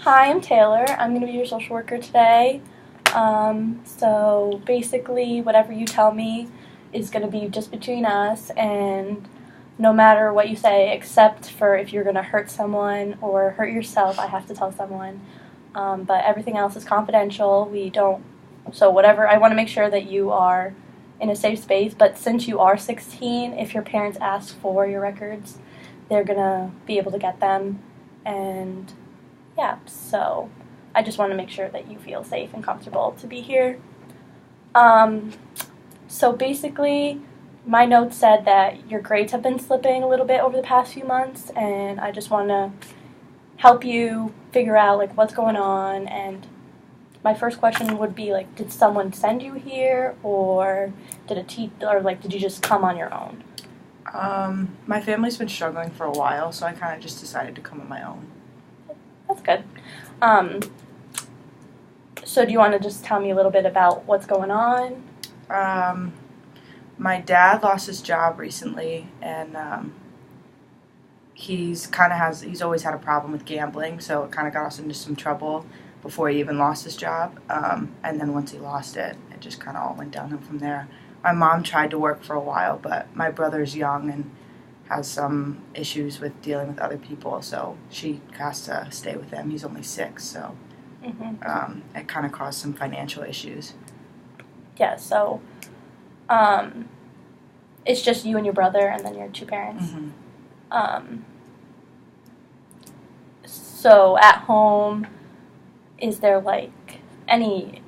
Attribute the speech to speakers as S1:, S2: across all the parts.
S1: Hi, I'm Taylor. I'm going to be your social worker today. So basically, whatever you tell me is going to be just between us, and no matter what you say, except for if you're going to hurt someone or hurt yourself, I have to tell someone. But everything else is confidential. So whatever, I want to make sure that you are in a safe space. But since you are 16, if your parents ask for your records, they're going to be able to get them. And yeah, so I just want to make sure that you feel safe and comfortable to be here. Um, so basically, my notes said that your grades have been slipping a little bit over the past few months, and I just want to help you figure out like what's going on. And my first question would be like, did someone send you here, or did you just come on your own?
S2: My family's been struggling for a while, so I kind of just decided to come on my own.
S1: That's good. So do you want to just tell me a little bit about what's going on?
S2: My dad lost his job recently, and he's always had a problem with gambling, so it kind of got us into some trouble before he even lost his job. And then once he lost it, it just kind of all went downhill from there. My mom tried to work for a while, but my brother's young and has some issues with dealing with other people, so she has to stay with him. He's only 6, so it kind of caused some financial issues.
S1: Yeah, so it's just you and your brother and then your 2 parents.
S2: Mm-hmm.
S1: So at home, is there like any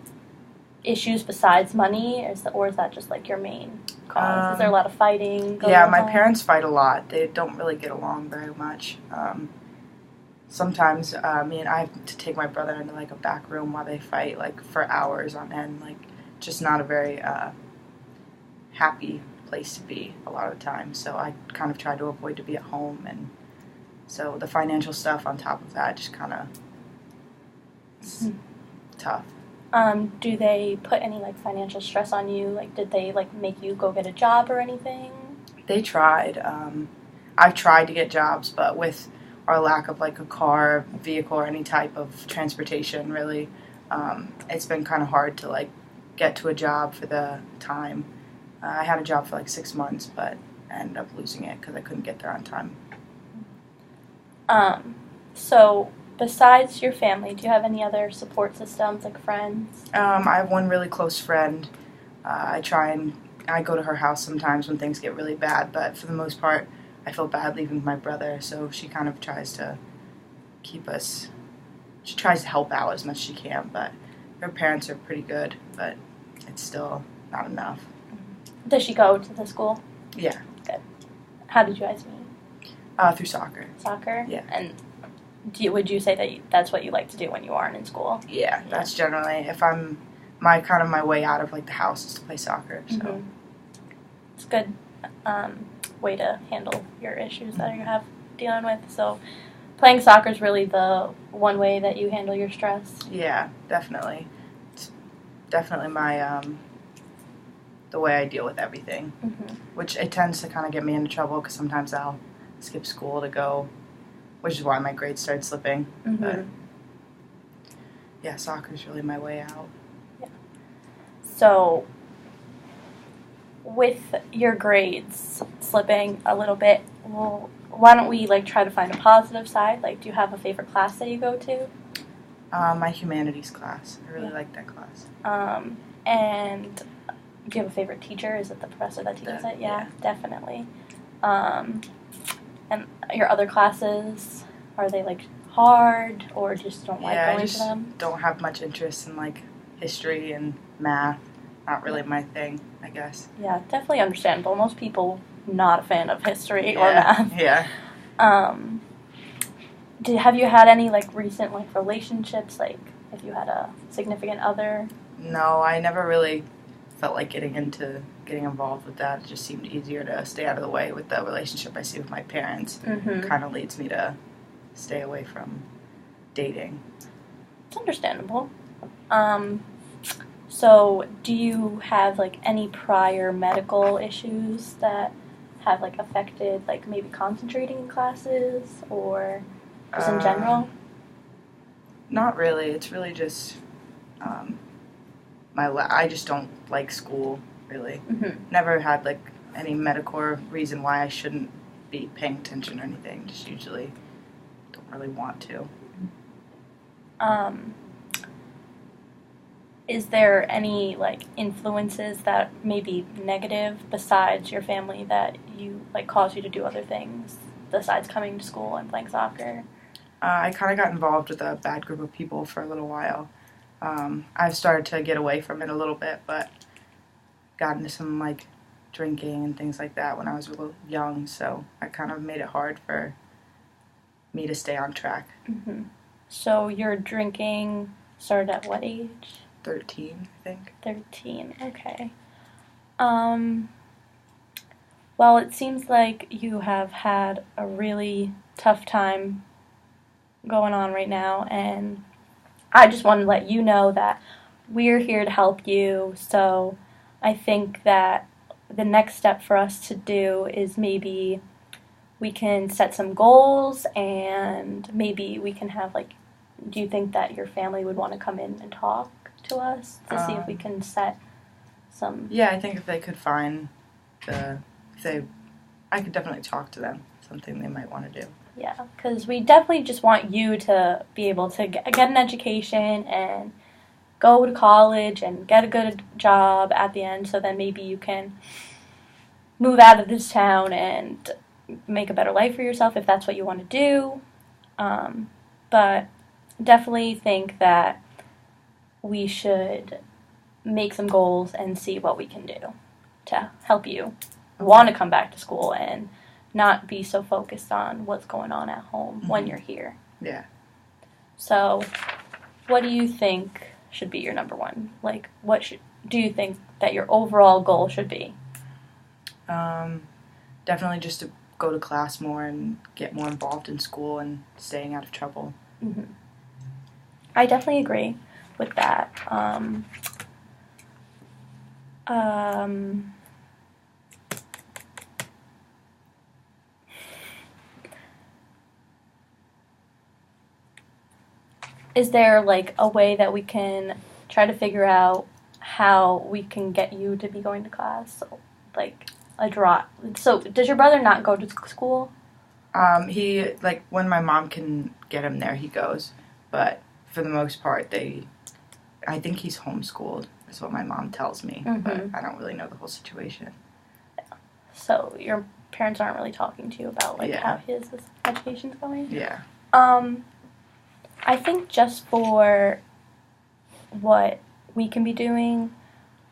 S1: issues besides money, or is that just like your main cause? Is there a lot of fighting going
S2: Yeah,
S1: on?
S2: my parents fight a lot. They don't really get along very much. Sometimes me and I have to take my brother into like a back room while they fight, like for hours on end. Like, just not a very happy place to be a lot of the time. So I kind of try to avoid to be at home, and so the financial stuff on top of that just kind of tough.
S1: Do they put any like financial stress on you? Like, did they like make you go get a job or anything?
S2: They tried. I've tried to get jobs, but with our lack of like a car, vehicle, or any type of transportation, really, it's been kind of hard to like get to a job for the time. I had a job for like 6 months, but I ended up losing it because I couldn't get there on time.
S1: So besides your family, do you have any other support systems, like friends?
S2: I have one really close friend. I go to her house sometimes when things get really bad, but for the most part, I feel bad leaving with my brother, so she kind of tries to she tries to help out as much as she can, but her parents are pretty good, but it's still not enough.
S1: Does she go to the school?
S2: Yeah.
S1: Good. How did you guys meet?
S2: Through soccer.
S1: Soccer?
S2: Yeah.
S1: And would you say that that's what you like to do when you aren't in school?
S2: Yeah, that's generally, if I'm, my way out of like the house is to play soccer, so.
S1: Mm-hmm. It's a good way to handle your issues that you have dealing with. So playing soccer is really the one way that you handle your stress.
S2: Yeah, definitely. It's definitely my, the way I deal with everything, which it tends to kind of get me into trouble because sometimes I'll skip school to go, which is why my grades started slipping. But yeah, soccer is really my way out.
S1: Yeah. So with your grades slipping a little bit, well, why don't we like try to find a positive side? Like, do you have a favorite class that you go to?
S2: My humanities class. I really like that class.
S1: And do you have a favorite teacher? Is it the professor that teaches it? Yeah, definitely. And your other classes, are they like hard, or just don't like going to them?
S2: Don't have much interest in like history and math. Not really my thing, I guess.
S1: Yeah, definitely understandable. Most people not a fan of history or math.
S2: Yeah.
S1: Have you had any like recent like relationships? Like, if you had a significant other?
S2: No, I never really felt like getting involved with that. It just seemed easier to stay out of the way with the relationship I see with my parents. Kind of leads me to stay away from dating.
S1: It's understandable. So do you have like any prior medical issues that have like affected like maybe concentrating in classes or just in general?
S2: Not really. It's really just um, I just don't like school, really.
S1: Mm-hmm.
S2: Never had, like, any medical reason why I shouldn't be paying attention or anything. Just usually don't really want to.
S1: Um, is there any, like, influences that may be negative besides your family that cause you to do other things besides coming to school and playing soccer?
S2: I kind of got involved with a bad group of people for a little while. I've started to get away from it a little bit, but got into some, like, drinking and things like that when I was real young, so I kind of made it hard for me to stay on track.
S1: Mm-hmm. So your drinking started at what age?
S2: 13, I think.
S1: 13, okay. Well, it seems like you have had a really tough time going on right now, and I just want to let you know that we're here to help you. So I think that the next step for us to do is maybe we can set some goals, and maybe we can have, like, do you think that your family would want to come in and talk to us to see if we can set some...
S2: Yeah, I think if they could find I could definitely talk to them. Something they might want to do.
S1: Yeah, because we definitely just want you to be able to get an education and go to college and get a good job at the end, so then maybe you can move out of this town and make a better life for yourself if that's what you want to do. But definitely think that we should make some goals and see what we can do to help you want to come back to school and not be so focused on what's going on at home when you're here.
S2: Yeah.
S1: So, what do you think should be your number one? Like, do you think that your overall goal should be?
S2: Definitely just to go to class more and get more involved in school and staying out of trouble.
S1: Mm-hmm. I definitely agree with that. Is there, like, a way that we can try to figure out how we can get you to be going to class? So, like, a draw. So, does your brother not go to school?
S2: He, like, when my mom can get him there, he goes. But for the most part, I think he's homeschooled, is what my mom tells me.
S1: Mm-hmm.
S2: But I don't really know the whole situation.
S1: So, your parents aren't really talking to you about, like, how his education's going?
S2: Yeah.
S1: I think just for what we can be doing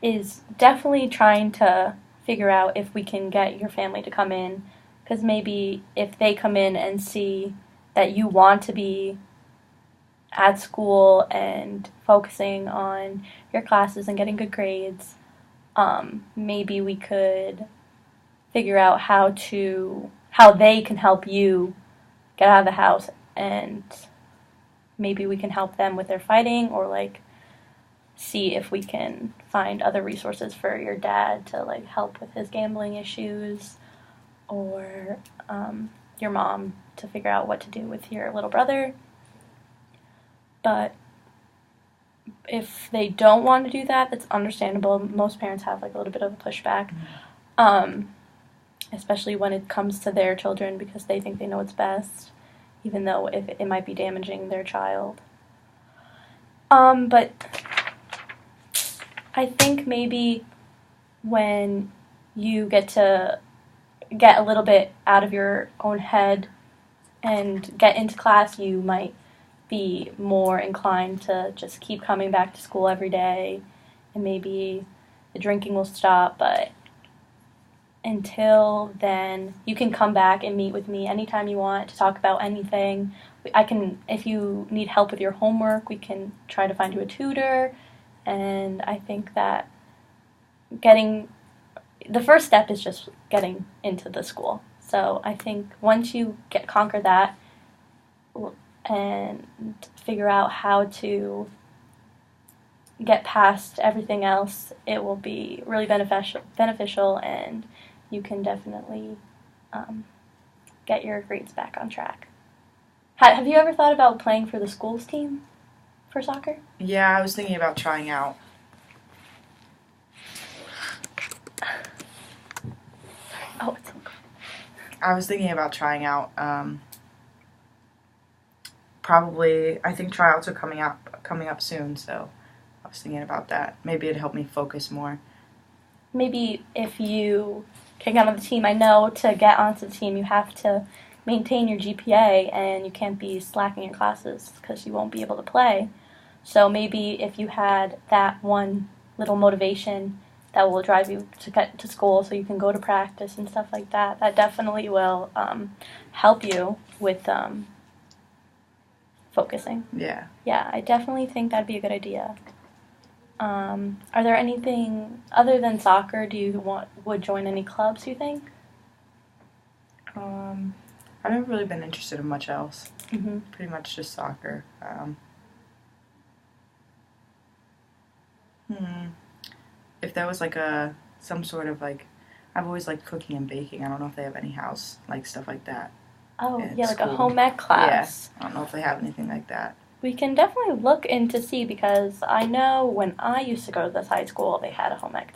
S1: is definitely trying to figure out if we can get your family to come in, because maybe if they come in and see that you want to be at school and focusing on your classes and getting good grades, maybe we could figure out how they can help you get out of the house, and maybe we can help them with their fighting, or, like, see if we can find other resources for your dad to, like, help with his gambling issues, or your mom to figure out what to do with your little brother. But if they don't want to do that, that's understandable. Most parents have, like, a little bit of a pushback, especially when it comes to their children, because they think they know what's best, even though if it might be damaging their child. But I think maybe when you get to get a little bit out of your own head and get into class, you might be more inclined to just keep coming back to school every day, and maybe the drinking will stop. But until then, you can come back and meet with me anytime you want to talk about anything. If you need help with your homework, we can try to find you a tutor. And I think that the first step is just getting into the school. So I think once you conquer that and figure out how to get past everything else, it will be really beneficial, and you can definitely get your grades back on track. Have you ever thought about playing for the school's team? for soccer?
S2: Yeah, I was thinking about trying out.
S1: Oh, it's okay.
S2: I was thinking about trying out. Probably, I think tryouts are coming up soon, so I was thinking about that. Maybe it'd help me focus more.
S1: Maybe if you can get on the team, I know to get onto the team you have to maintain your GPA and you can't be slacking your classes because you won't be able to play. So maybe if you had that one little motivation that will drive you to get to school so you can go to practice and stuff like that, that definitely will help you with focusing.
S2: Yeah.
S1: Yeah, I definitely think that'd be a good idea. Are there anything other than soccer? Would join any clubs? You think?
S2: I've never really been interested in much else.
S1: Mm-hmm.
S2: Pretty much just soccer. If there was like some sort of like, I've always liked cooking and baking. I don't know if they have any house like stuff like that.
S1: Oh,
S2: at
S1: yeah, like a
S2: school.
S1: home ec class.
S2: Yeah, I don't know if they have anything like that.
S1: We can definitely look into see because I know when I used to go to this high school, they had a home ec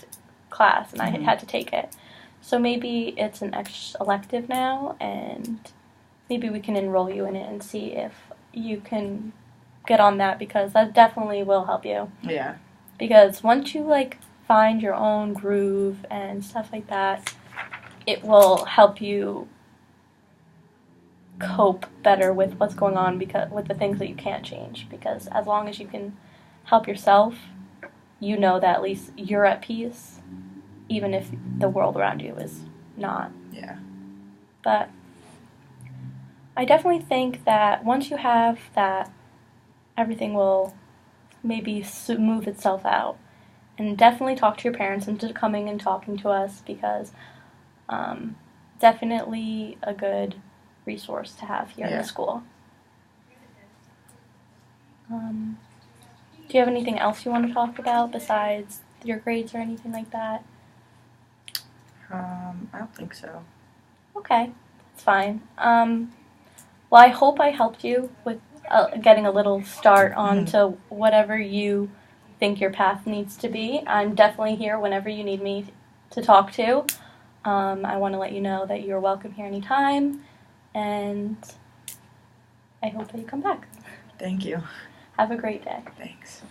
S1: class and I had to take it. So maybe it's an elective now, and maybe we can enroll you in it and see if you can get on that because that definitely will help you.
S2: Yeah.
S1: Because once you like find your own groove and stuff like that, it will help you cope better with what's going on because with the things that you can't change. Because as long as you can help yourself, you know that at least you're at peace, even if the world around you is not.
S2: Yeah.
S1: But I definitely think that once you have that, everything will maybe smooth itself out. And definitely talk to your parents into coming and talking to us because definitely a good resource to have here in the school. Do you have anything else you want to talk about besides your grades or anything like that?
S2: I don't think so.
S1: Okay, that's fine. Well, I hope I helped you with getting a little start onto whatever you think your path needs to be. I'm definitely here whenever you need me to talk to. I want to let you know that you're welcome here anytime, and I hope that you come back.
S2: Thank you.
S1: Have a great day.
S2: Thanks.